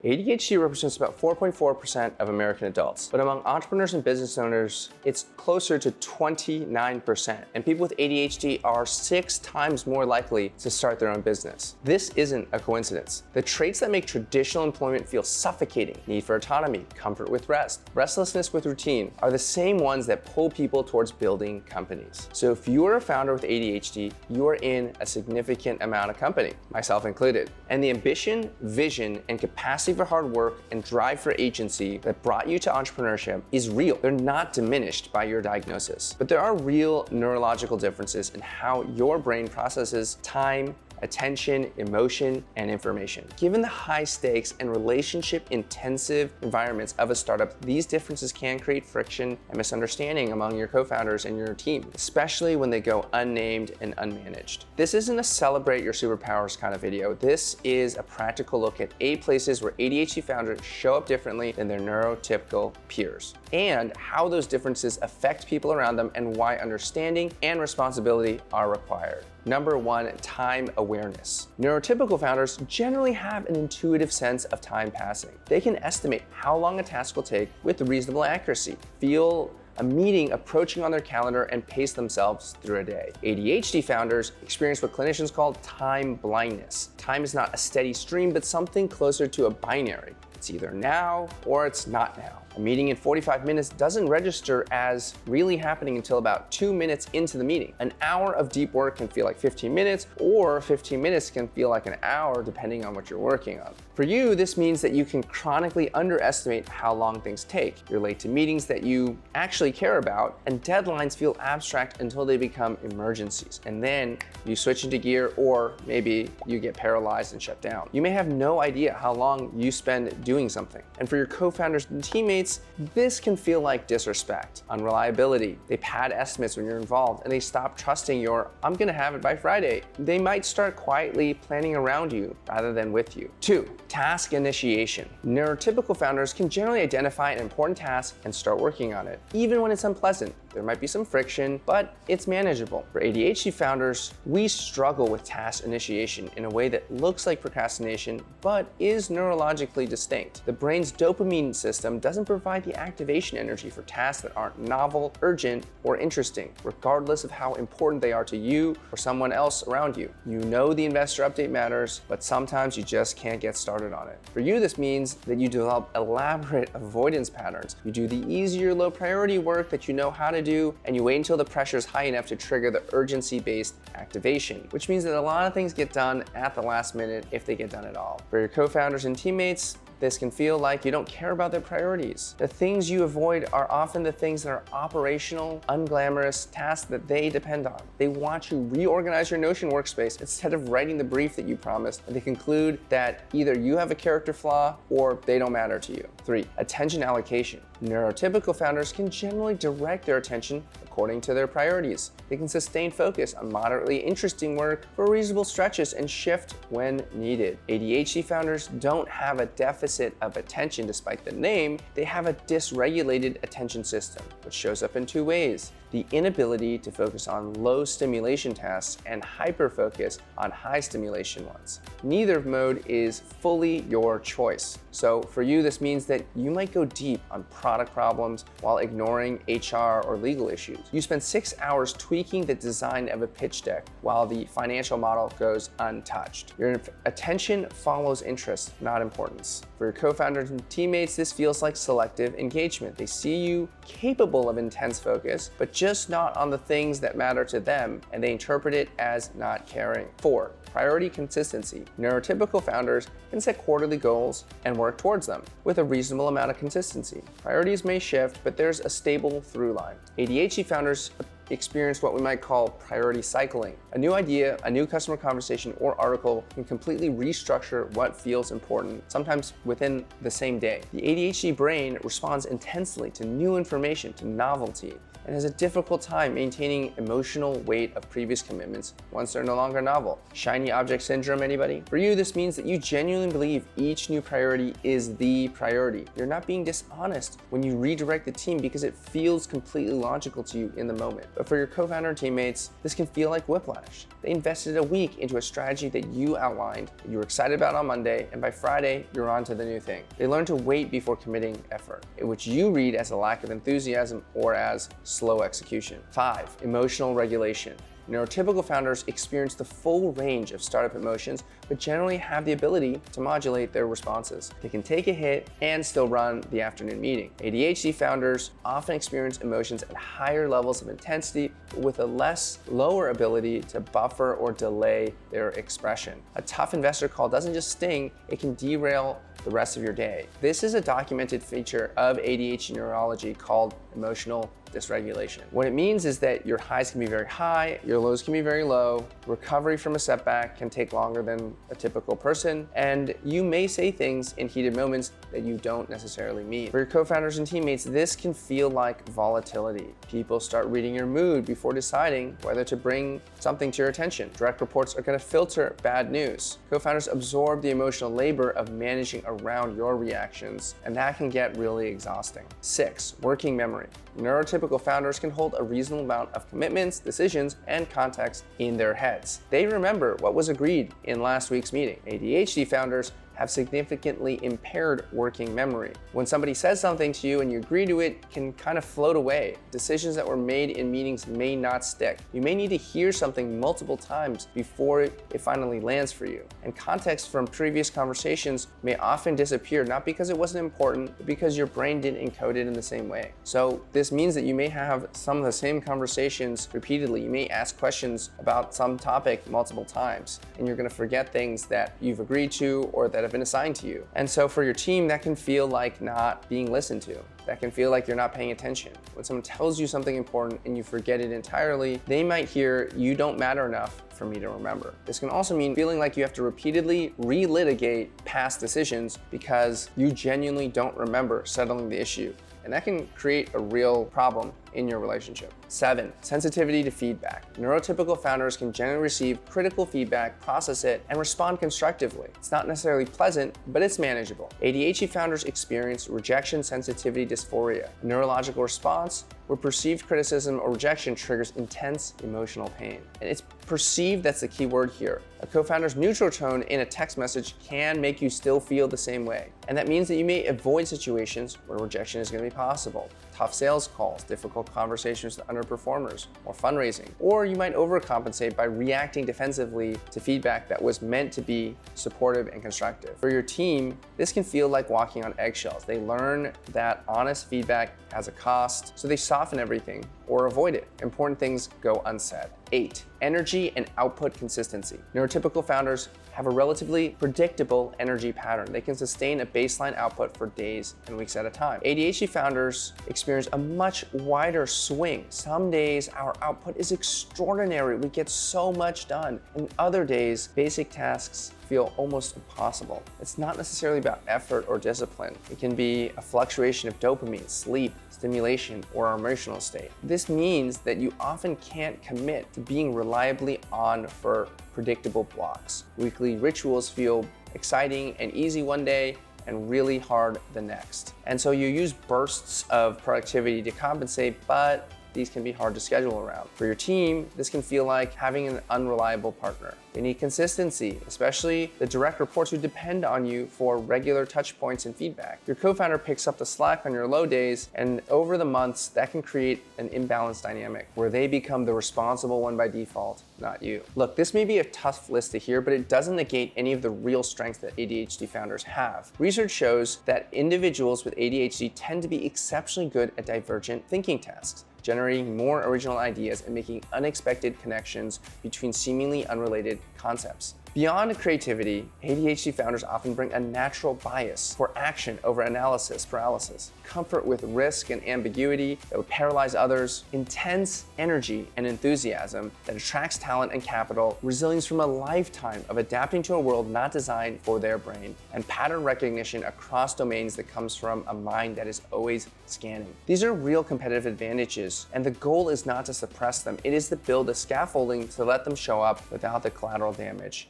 ADHD represents about 4.4% of American adults, but among entrepreneurs and business owners, it's closer to 29%. And people with ADHD are 6 times more likely to start their own business. This isn't a coincidence. The traits that make traditional employment feel suffocating, need for autonomy, comfort with rest, restlessness with routine, are the same ones that pull people towards building companies. So if you are a founder with ADHD, you are in a significant amount of company, myself included. And the ambition, vision, and capacity for hard work and drive for agency that brought you to entrepreneurship is real. They're not diminished by your diagnosis. But there are real neurological differences in how your brain processes time, attention, emotion, and information. Given the high stakes and relationship-intensive environments of a startup, these differences can create friction and misunderstanding among your co-founders and your team, especially when they go unnamed and unmanaged. This isn't a celebrate your superpowers kind of video. This is a practical look at 8 places where ADHD founders show up differently than their neurotypical peers, and how those differences affect people around them and why understanding and responsibility are required. Number 1, time awareness. Neurotypical founders generally have an intuitive sense of time passing. They can estimate how long a task will take with reasonable accuracy, feel a meeting approaching on their calendar, and pace themselves through a day. ADHD founders experience what clinicians call time blindness. Time is not a steady stream, but something closer to a binary. It's either now or it's not now. A meeting in 45 minutes doesn't register as really happening until about 2 minutes into the meeting. An hour of deep work can feel like 15 minutes, or 15 minutes can feel like an hour depending on what you're working on. For you, this means that you can chronically underestimate how long things take. You're late to meetings that you actually care about, and deadlines feel abstract until they become emergencies. And then you switch into gear, or maybe you get paralyzed and shut down. You may have no idea how long you spend doing something. And for your co-founders and teammates, this can feel like disrespect, unreliability. They pad estimates when you're involved, and they stop trusting your "I'm gonna have it by Friday." They might start quietly planning around you rather than with you. 2, task initiation. Neurotypical founders can generally identify an important task and start working on it, even when it's unpleasant. There might be some friction, but it's manageable. For ADHD founders, we struggle with task initiation in a way that looks like procrastination, but is neurologically distinct. The brain's dopamine system doesn't provide the activation energy for tasks that aren't novel, urgent, or interesting, regardless of how important they are to you or someone else around you. You know the investor update matters, but sometimes you just can't get started on it. For you, this means that you develop elaborate avoidance patterns. You do the easier, low priority work that you know how to do, and you wait until the pressure is high enough to trigger the urgency-based activation, which means that a lot of things get done at the last minute if they get done at all. For your co-founders and teammates, this can feel like you don't care about their priorities. The things you avoid are often the things that are operational, unglamorous tasks that they depend on. They want you to reorganize your Notion workspace instead of writing the brief that you promised, and they conclude that either you have a character flaw or they don't matter to you. 3, attention allocation. Neurotypical founders can generally direct their attention according to their priorities. They can sustain focus on moderately interesting work for reasonable stretches and shift when needed. ADHD founders don't have a deficit of attention despite the name. They have a dysregulated attention system, which shows up in 2 ways: the inability to focus on low stimulation tasks and hyper-focus on high stimulation ones. Neither mode is fully your choice. So for you, this means that you might go deep on product problems while ignoring HR or legal issues. You spend 6 hours tweaking the design of a pitch deck while the financial model goes untouched. Your attention follows interest, not importance. For your co-founders and teammates, this feels like selective engagement. They see you capable of intense focus, but just not on the things that matter to them, and they interpret it as not caring. 4, priority consistency. Neurotypical founders can set quarterly goals and work towards them with a reasonable amount of consistency. Priorities may shift, but there's a stable through line. ADHD founders experience what we might call priority cycling. A new idea, a new customer conversation, or article can completely restructure what feels important, sometimes within the same day. The ADHD brain responds intensely to new information, to novelty, and has a difficult time maintaining emotional weight of previous commitments once they're no longer novel. Shiny object syndrome, anybody? For you, this means that you genuinely believe each new priority is the priority. You're not being dishonest when you redirect the team because it feels completely logical to you in the moment. But for your co-founder and teammates, this can feel like whiplash. They invested a week into a strategy that you outlined, that you were excited about on Monday, and by Friday, you're on to the new thing. They learn to wait before committing effort, which you read as a lack of enthusiasm or as slow execution. 5, emotional regulation. Neurotypical founders experience the full range of startup emotions, but generally have the ability to modulate their responses. They can take a hit and still run the afternoon meeting. ADHD founders often experience emotions at higher levels of intensity, but with a lower ability to buffer or delay their expression. A tough investor call doesn't just sting, it can derail the rest of your day. This is a documented feature of ADHD neurology called emotional dysregulation. What it means is that your highs can be very high, your lows can be very low, recovery from a setback can take longer than a typical person, and you may say things in heated moments that you don't necessarily mean. For your co-founders and teammates, this can feel like volatility. People start reading your mood before deciding whether to bring something to your attention. Direct reports are going to filter bad news. Co-founders absorb the emotional labor of managing around your reactions, and that can get really exhausting. 6, working memory. Neurotypical founders can hold a reasonable amount of commitments, decisions, and context in their heads. They remember what was agreed in last week's meeting. ADHD founders have significantly impaired working memory. When somebody says something to you and you agree to it, it can kind of float away. Decisions that were made in meetings may not stick. You may need to hear something multiple times before it finally lands for you. And context from previous conversations may often disappear, not because it wasn't important, but because your brain didn't encode it in the same way. So this means that you may have some of the same conversations repeatedly. You may ask questions about some topic multiple times, and you're gonna forget things that you've agreed to or that have been assigned to you. And so for your team, that can feel like not being listened to. That can feel like you're not paying attention. When someone tells you something important and you forget it entirely, they might hear, "You don't matter enough for me to remember." This can also mean feeling like you have to repeatedly relitigate past decisions because you genuinely don't remember settling the issue. And that can create a real problem in your relationship. 7, sensitivity to feedback. Neurotypical founders can generally receive critical feedback, process it, and respond constructively. It's not necessarily pleasant, but it's manageable. ADHD founders experience rejection sensitivity dysphoria, a neurological response where perceived criticism or rejection triggers intense emotional pain. And it's perceived, that's the key word here. A co-founder's neutral tone in a text message can make you still feel the same way. And that means that you may avoid situations where rejection is going to be possible. Tough sales calls, difficult conversations with underperformers, or fundraising. Or you might overcompensate by reacting defensively to feedback that was meant to be supportive and constructive. For your team, this can feel like walking on eggshells. They learn that honest feedback has a cost, so they soften everything or avoid it. Important things go unsaid. 8, energy and output consistency. Neurotypical founders have a relatively predictable energy pattern. They can sustain a baseline output for days and weeks at a time. ADHD founders experience a much wider swing. Some days our output is extraordinary. We get so much done. And other days, basic tasks feel almost impossible. It's not necessarily about effort or discipline. It can be a fluctuation of dopamine, sleep, stimulation, or our emotional state. This means that you often can't commit to being reliably on for predictable blocks. Weekly rituals feel exciting and easy one day and really hard the next. And so you use bursts of productivity to compensate, but these can be hard to schedule around. For your team, this can feel like having an unreliable partner. They need consistency, especially the direct reports who depend on you for regular touch points and feedback. Your co-founder picks up the slack on your low days, and over the months, that can create an imbalanced dynamic where they become the responsible one by default, not you. Look, this may be a tough list to hear, but it doesn't negate any of the real strengths that ADHD founders have. Research shows that individuals with ADHD tend to be exceptionally good at divergent thinking tasks, generating more original ideas and making unexpected connections between seemingly unrelated concepts. Beyond creativity, ADHD founders often bring a natural bias for action over analysis paralysis, comfort with risk and ambiguity that would paralyze others, intense energy and enthusiasm that attracts talent and capital, resilience from a lifetime of adapting to a world not designed for their brain, and pattern recognition across domains that comes from a mind that is always scanning. These are real competitive advantages, and the goal is not to suppress them. It is to build a scaffolding to let them show up without the collateral damage.